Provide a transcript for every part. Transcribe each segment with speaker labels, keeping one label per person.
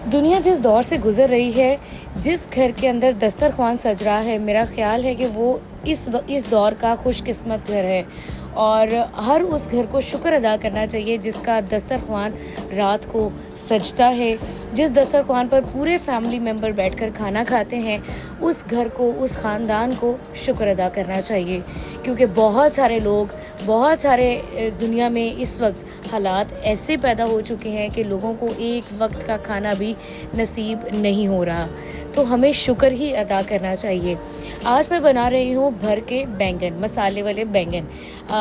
Speaker 1: दुनिया जिस दौर से गुजर रही है, जिस घर के अंदर दस्तरख्वान सज रहा है, मेरा ख्याल है कि वो इस दौर का खुशकिस्मत घर है। और हर उस घर को शुक्र अदा करना चाहिए जिसका दस्तरख्वान रात को सजता है, जिस दस्तरख्वान पर पूरे फैमिली मेंबर बैठकर खाना खाते हैं। उस घर को, उस ख़ानदान को शुक्र अदा करना चाहिए, क्योंकि बहुत सारे दुनिया में इस वक्त हालात ऐसे पैदा हो चुके हैं कि लोगों को एक वक्त का खाना भी नसीब नहीं हो रहा। तो हमें शुक्र ही अदा करना चाहिए। आज मैं बना रही हूँ भर के बैंगन, मसाले वाले बैंगन।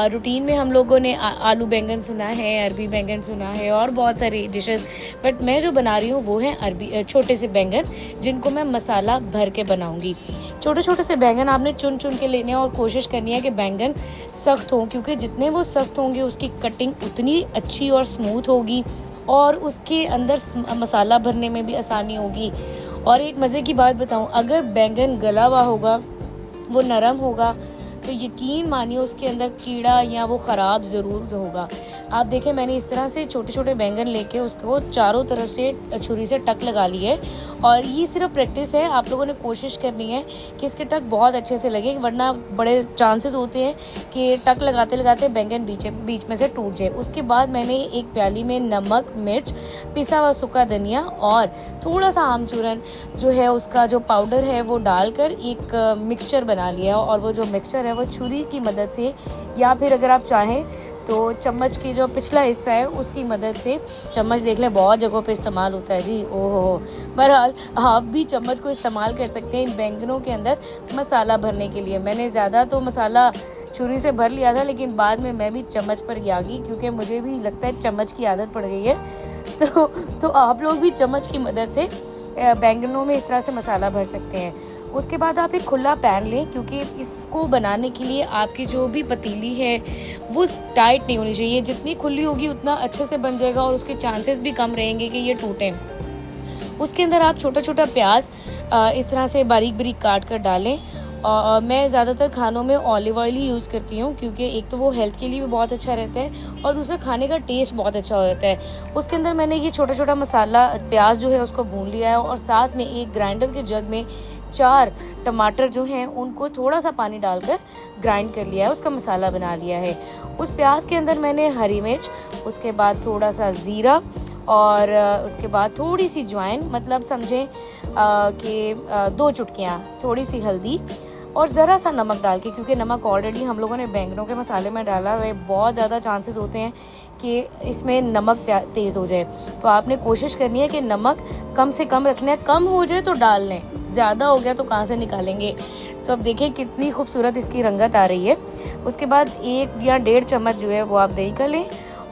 Speaker 1: रूटीन में हम लोगों ने आलू बैंगन सुना है, अरबी बैंगन सुना है और बहुत सारी डिशेस, बट मैं जो बना रही हूँ वो है छोटे से बैंगन, जिनको मैं मसाला भर के बनाऊंगी। छोटे छोटे से बैंगन आपने चुन चुन के लेने हैं और कोशिश करनी है कि बैंगन सख्त हों, क्योंकि जितने वो सख्त होंगे उसकी कटिंग उतनी अच्छी और स्मूथ होगी और उसके अंदर मसाला भरने में भी आसानी होगी। और एक मज़े की बात बताऊं, अगर बैंगन गला हुआ होगा, वो नरम होगा, तो यकीन मानिए उसके अंदर कीड़ा या वो ख़राब ज़रूर होगा। आप देखें, मैंने इस तरह से छोटे छोटे बैंगन लेके उसको चारों तरफ से छुरी से टक लगा ली है। और ये सिर्फ प्रैक्टिस है, आप लोगों ने कोशिश करनी है कि इसके टक बहुत अच्छे से लगे, वरना बड़े चांसेस होते हैं कि टक लगाते लगाते बैंगन बीच में से टूट जाए। उसके बाद मैंने एक प्याली में नमक, मिर्च, पिसा हुआ सूखा धनिया और थोड़ा सा आमचूरन जो है उसका जो पाउडर है वो डालकर एक मिक्सचर बना लिया। और वो जो मिक्सचर है वो छुरी की मदद से, या फिर अगर आप चाहें तो चम्मच की जो पिछला हिस्सा है उसकी मदद से, चम्मच देख लें बहुत जगहों पे इस्तेमाल होता है जी, ओहो। बहरहाल आप भी चम्मच को इस्तेमाल कर सकते हैं इन बैंगनों के अंदर मसाला भरने के लिए। मैंने ज़्यादा तो मसाला छुरी से भर लिया था, लेकिन बाद में मैं भी चम्मच पर आ गई, क्योंकि मुझे भी लगता है चम्मच की आदत पड़ गई है। तो आप लोग भी चम्मच की मदद से बैंगनों में इस तरह से मसाला भर सकते हैं। उसके बाद आप एक खुला पैन लें, क्योंकि इसको बनाने के लिए आपकी जो भी पतीली है वो टाइट नहीं होनी चाहिए। जितनी खुली होगी उतना अच्छे से बन जाएगा और उसके चांसेस भी कम रहेंगे कि ये टूटें। उसके अंदर आप छोटा छोटा प्याज इस तरह से बारीक बारीक काट कर डालें। और मैं ज़्यादातर खानों में ऑलिव ऑयल ही यूज़ करती हूँ, क्योंकि एक तो वो हेल्थ के लिए भी बहुत अच्छा रहता है और दूसरा खाने का टेस्ट बहुत अच्छा हो जाता है। उसके अंदर मैंने ये छोटा छोटा मसाला प्याज जो है उसको भून लिया है, और साथ में एक ग्राइंडर के जग में 4 टमाटर जो हैं उनको थोड़ा सा पानी डालकर ग्राइंड कर लिया है, उसका मसाला बना लिया है। उस प्याज के अंदर मैंने हरी मिर्च, उसके बाद थोड़ा सा ज़ीरा और उसके बाद थोड़ी सी ज्वाइन, मतलब समझें कि 2 चुटकियाँ, थोड़ी सी हल्दी और ज़रा सा नमक डाल के, क्योंकि नमक ऑलरेडी हम लोगों ने बैंगनों के मसाले में डाला हुआ है, बहुत ज़्यादा चांसेस होते हैं कि इसमें नमक तेज़ हो जाए। तो आपने कोशिश करनी है कि नमक कम से कम रखना है, कम हो जाए तो डाल लें, ज़्यादा हो गया तो कहाँ से निकालेंगे। तो अब देखें कितनी खूबसूरत इसकी रंगत आ रही है। उसके बाद 1 या 1.5 चम्मच जो है वो आप दही का लें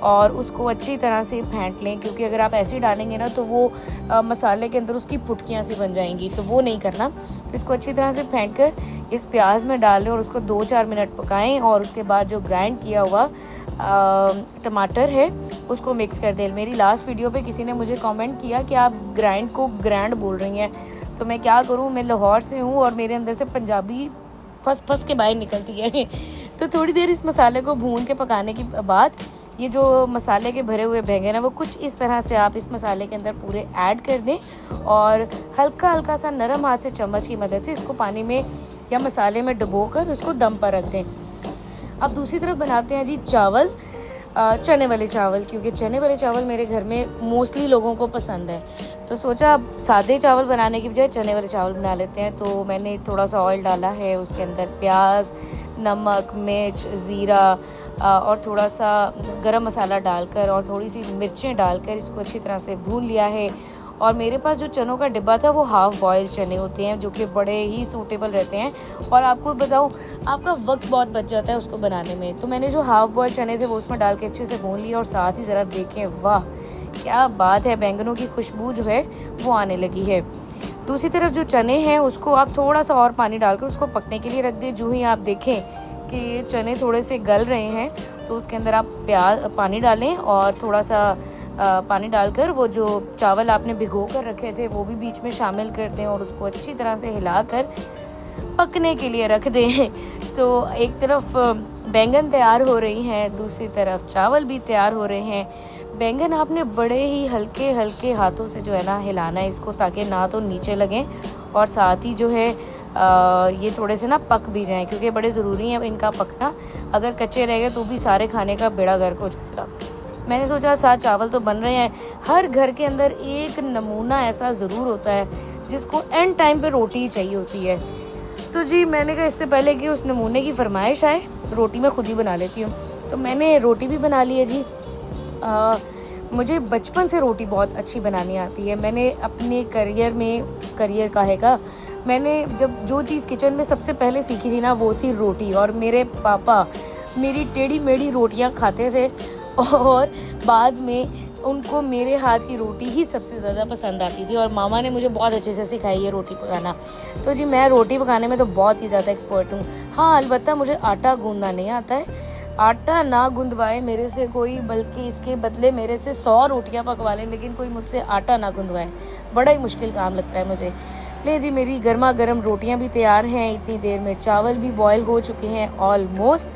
Speaker 1: और उसको अच्छी तरह से फेंट लें, क्योंकि अगर आप ऐसे डालेंगे ना तो वो मसाले के अंदर उसकी फुटकियाँ सी बन जाएंगी, तो वो नहीं करना। तो इसको अच्छी तरह से फेंट कर इस प्याज में डाल लें और उसको 2-4 मिनट पकाएं। और उसके बाद जो ग्राइंड किया हुआ टमाटर है उसको मिक्स कर दें। मेरी लास्ट वीडियो पे किसी ने मुझे कमेंट किया कि आप ग्राइंड को ग्रैंड बोल रही हैं, तो मैं क्या करूँ, मैं लाहौर से हूँ और मेरे अंदर से पंजाबी फंस के बाहर निकलती है। तो थोड़ी देर इस मसाले को भून के पकाने के बाद ये जो मसाले के भरे हुए बैंगन है वो कुछ इस तरह से आप इस मसाले के अंदर पूरे ऐड कर दें और हल्का हल्का सा नरम हाथ से चम्मच की मदद से इसको पानी में या मसाले में डुबोकर उसको दम पर रख दें। अब दूसरी तरफ बनाते हैं जी चावल, चने वाले चावल, क्योंकि चने वाले चावल मेरे घर में मोस्टली लोगों को पसंद है। तो सोचा अब सादे चावल बनाने की बजाय चने वाले चावल बना लेते हैं। तो मैंने थोड़ा सा ऑयल डाला है, उसके अंदर प्याज, नमक, मिर्च, ज़ीरा और थोड़ा सा गरम मसाला डालकर और थोड़ी सी मिर्चें डालकर इसको अच्छी तरह से भून लिया है। और मेरे पास जो चनों का डिब्बा था वो हाफ़ बॉयल चने होते हैं, जो कि बड़े ही सूटेबल रहते हैं और आपको बताऊं आपका वक्त बहुत बच जाता है उसको बनाने में। तो मैंने जो हाफ़ बॉयल चने थे वो उसमें डाल के अच्छे से भून लिया। और साथ ही ज़रा देखें, वाह क्या बात है, बैंगनों की खुशबू जो है वो आने लगी है। दूसरी तरफ जो चने हैं उसको आप थोड़ा सा और पानी डालकर उसको पकने के लिए रख दें। जो ही आप देखें कि ये चने थोड़े से गल रहे हैं तो उसके अंदर आप पानी डालें और थोड़ा सा पानी डालकर वो जो चावल आपने भिगो कर रखे थे वो भी बीच में शामिल कर दें और उसको अच्छी तरह से हिलाकर पकने के लिए रख दें। तो एक तरफ बैंगन तैयार हो रही हैं, दूसरी तरफ चावल भी तैयार हो रहे हैं। बैंगन आपने बड़े ही हल्के हल्के हाथों से जो है ना हिलाना है इसको, ताकि ना तो नीचे लगें और साथ ही जो है ये थोड़े से ना पक भी जाएं, क्योंकि बड़े ज़रूरी हैं इनका पकना। अगर कच्चे रह गए तो भी सारे खाने का बेड़ा गर्क हो जाएगा। मैंने सोचा साथ चावल तो बन रहे हैं, हर घर के अंदर एक नमूना ऐसा ज़रूर होता है जिसको एंड टाइम पे रोटी ही चाहिए होती है। तो जी मैंने कहा इससे पहले कि उस नमूने की फरमाइश आए, रोटी मैं खुद ही बना लेती हूँ। तो मैंने रोटी भी बना ली है जी। मुझे बचपन से रोटी बहुत अच्छी बनानी आती है। मैंने अपने करियर का मैंने जब जो चीज़ किचन में सबसे पहले सीखी थी ना वो थी रोटी। और मेरे पापा मेरी टेढ़ी मेढ़ी रोटियां खाते थे और बाद में उनको मेरे हाथ की रोटी ही सबसे ज़्यादा पसंद आती थी, और मामा ने मुझे बहुत अच्छे से सिखाई है रोटी पकाना। तो जी मैं रोटी पकाने में तो बहुत ही ज़्यादा एक्सपर्ट हूँ। हाँ, अलबत्ता मुझे आटा गूंदना नहीं आता है। आटा ना गुंदवाए मेरे से कोई, बल्कि इसके बदले मेरे से 100 रोटियां पकवा ले, लेकिन कोई मुझसे आटा ना गुंदवाए, बड़ा ही मुश्किल काम लगता है मुझे। ले जी मेरी गर्मा गर्म रोटियां भी तैयार हैं, इतनी देर में चावल भी बॉयल हो चुके हैं ऑलमोस्ट।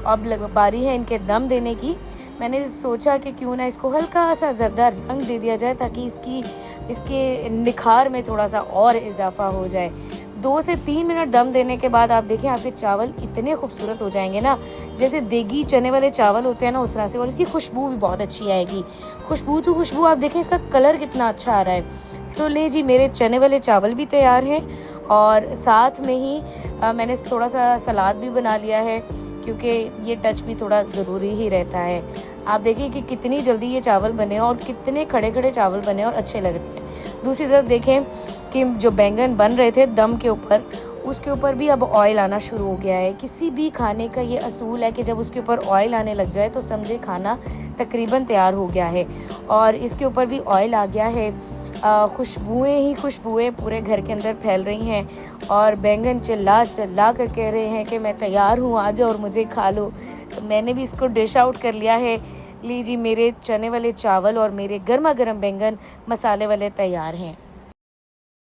Speaker 1: अब बारी है इनके दम देने की। मैंने सोचा कि क्यों ना इसको हल्का सा जर्दा रंग दे दिया जाए, ताकि इसके निखार में थोड़ा सा और इजाफा हो जाए। 2 से 3 मिनट दम देने के बाद आप देखें आपके चावल इतने खूबसूरत हो जाएंगे ना, जैसे देगी चने वाले चावल होते हैं ना उस तरह से। और इसकी खुशबू भी बहुत अच्छी आएगी। खुशबू आप देखें, इसका कलर कितना अच्छा आ रहा है। तो ले जी मेरे चने वाले चावल भी तैयार हैं, और साथ में ही मैंने थोड़ा सा सलाद भी बना लिया है, क्योंकि ये टच भी थोड़ा ज़रूरी ही रहता है। आप देखिए कि कितनी जल्दी ये चावल बने और कितने खड़े खड़े चावल बने और अच्छे लग रहे हैं। दूसरी तरफ देखें कि जो बैंगन बन रहे थे दम के ऊपर, उसके ऊपर भी अब ऑयल आना शुरू हो गया है। किसी भी खाने का ये असूल है कि जब उसके ऊपर ऑयल आने लग जाए तो समझे खाना तकरीबन तैयार हो गया है। और इसके ऊपर भी ऑयल आ गया है। खुशबुएं पूरे घर के अंदर फैल रही हैं, और बैंगन चिल्ला कर कह रहे हैं कि मैं तैयार हूँ, आ जाओ और मुझे खा लो। तो मैंने भी इसको डिश आउट कर लिया है। लीजिए मेरे चने वाले चावल और मेरे गर्मा गर्म बैंगन मसाले वाले तैयार हैं।